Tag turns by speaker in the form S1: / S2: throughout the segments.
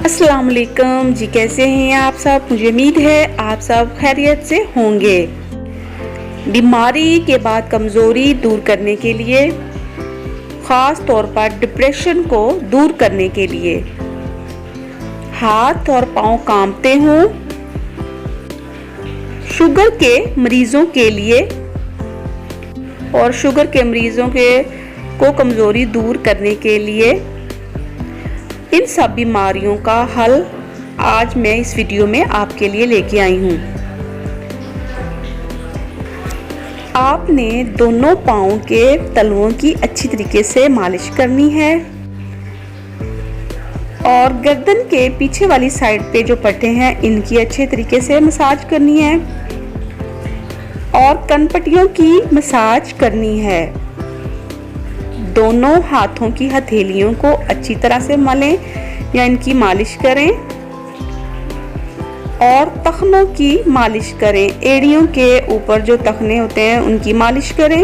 S1: अस्सलाम वालेकुम जी, कैसे हैं आप सब। मुझे उम्मीद है आप सब खैरियत से होंगे। बीमारी के बाद कमज़ोरी दूर करने के लिए, ख़ास तौर पर डिप्रेशन को दूर करने के लिए, हाथ और पाँव कांपते हों, शुगर के मरीज़ों के लिए और शुगर के मरीज़ों को कमज़ोरी दूर करने के लिए, इन सब बीमारियों का हल आज मैं इस वीडियो में आपके लिए लेके आई हूँ। आपने दोनों पाँव के तलवों की अच्छी तरीके से मालिश करनी है और गर्दन के पीछे वाली साइड पे जो पट्टे हैं इनकी अच्छे तरीके से मसाज करनी है और कनपट्टियों की मसाज करनी है। दोनों हाथों की हथेलियों को अच्छी तरह से मलें या इनकी मालिश करें और टखनों की मालिश करें। एड़ियों के ऊपर जो टखने होते हैं उनकी मालिश करें।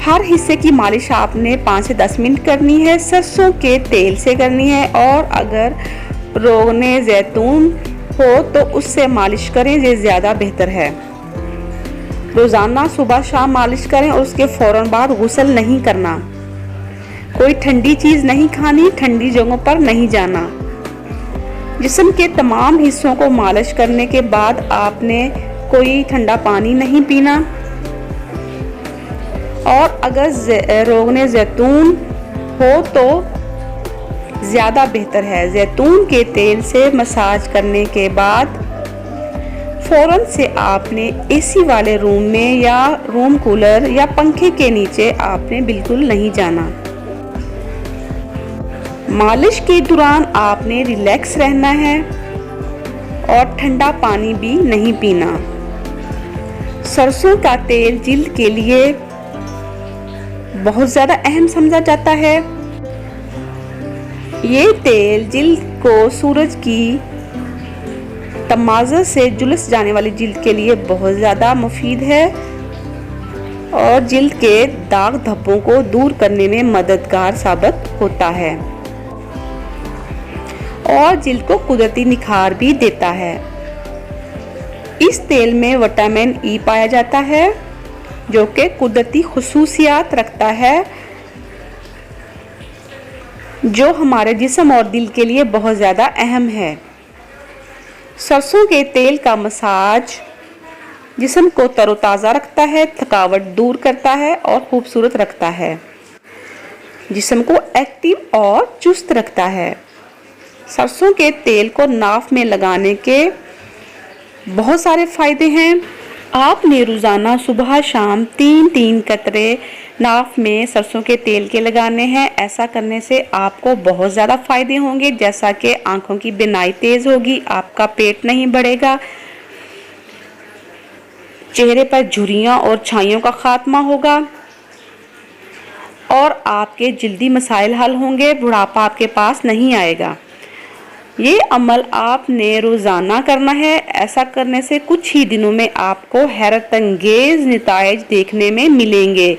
S1: हर हिस्से की मालिश आपने 5 से 10 मिनट करनी है। सरसों के तेल से करनी है और अगर रोगने जैतून हो तो उससे मालिश करें, ये ज़्यादा बेहतर है। रोज़ाना सुबह शाम मालिश करें और उसके फ़ौरन बाद गुस्ल नहीं करना। कोई ठंडी चीज़ नहीं खानी, ठंडी जगहों पर नहीं जाना। जिस्म के तमाम हिस्सों को मालिश करने के बाद आपने कोई ठंडा पानी नहीं पीना और अगर रोगने जैतून हो तो ज़्यादा बेहतर है। जैतून के तेल से मसाज करने के बाद फ़ौरन से आपने एसी वाले रूम में या रूम कूलर या पंखे के नीचे आपने बिल्कुल नहीं जाना। मालिश के दौरान आपने रिलैक्स रहना है और ठंडा पानी भी नहीं पीना। सरसों का तेल जिल्द के लिए बहुत ज़्यादा अहम समझा जाता है। ये तेल जिल्द को सूरज की तमाज़ा से झुलस जाने वाली जिल्द के लिए बहुत ज़्यादा मुफीद है और जिल्द के दाग धब्बों को दूर करने में मददगार साबित होता है और जिल्द को कुदरती निखार भी देता है। इस तेल में विटामिन ई पाया जाता है जो कि कुदरती खुसूसियात रखता है जो हमारे जिस्म और दिल के लिए बहुत ज़्यादा अहम है। सरसों के तेल का मसाज जिस्म को तरोताज़ा रखता है, थकावट दूर करता है और खूबसूरत रखता है। जिस्म को एक्टिव और चुस्त रखता है। सरसों के तेल को नाफ में लगाने के बहुत सारे फ़ायदे हैं। आपने रोज़ाना सुबह शाम 3-3 कतरे नाफ में सरसों के तेल के लगाने हैं। ऐसा करने से आपको बहुत ज़्यादा फ़ायदे होंगे, जैसा कि आँखों की बिनाई तेज़ होगी, आपका पेट नहीं बढ़ेगा, चेहरे पर झुर्रियाँ और छाइयों का खात्मा होगा और आपके जल्दी मसाइल हल होंगे, बुढ़ापा आपके पास नहीं आएगा। ये अमल आपने रोज़ाना करना है। ऐसा करने से कुछ ही दिनों में आपको हैरत अंगेज़ नताइज देखने में मिलेंगे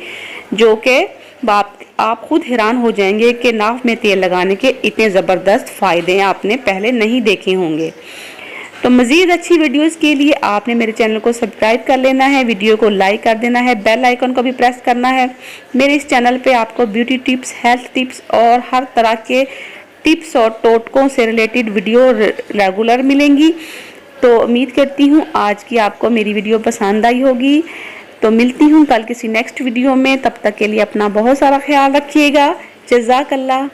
S1: जो कि आप खुद हैरान हो जाएंगे कि नाफ में तेल लगाने के इतने ज़बरदस्त फ़ायदे आपने पहले नहीं देखे होंगे। तो मज़ीद अच्छी वीडियोस के लिए आपने मेरे चैनल को सब्सक्राइब कर लेना है, वीडियो को लाइक कर देना है, बेल आइकन को भी प्रेस करना है। मेरे इस चैनल पे आपको ब्यूटी टिप्स, हेल्थ टिप्स और हर तरह के टिप्स और टोटकों से रिलेटेड वीडियो रेगुलर मिलेंगी। तो उम्मीद करती हूँ आज की आपको मेरी वीडियो पसंद आई होगी। तो मिलती हूँ कल किसी नेक्स्ट वीडियो में। तब तक के लिए अपना बहुत सारा ख्याल रखिएगा। जज़ाकल्लाह।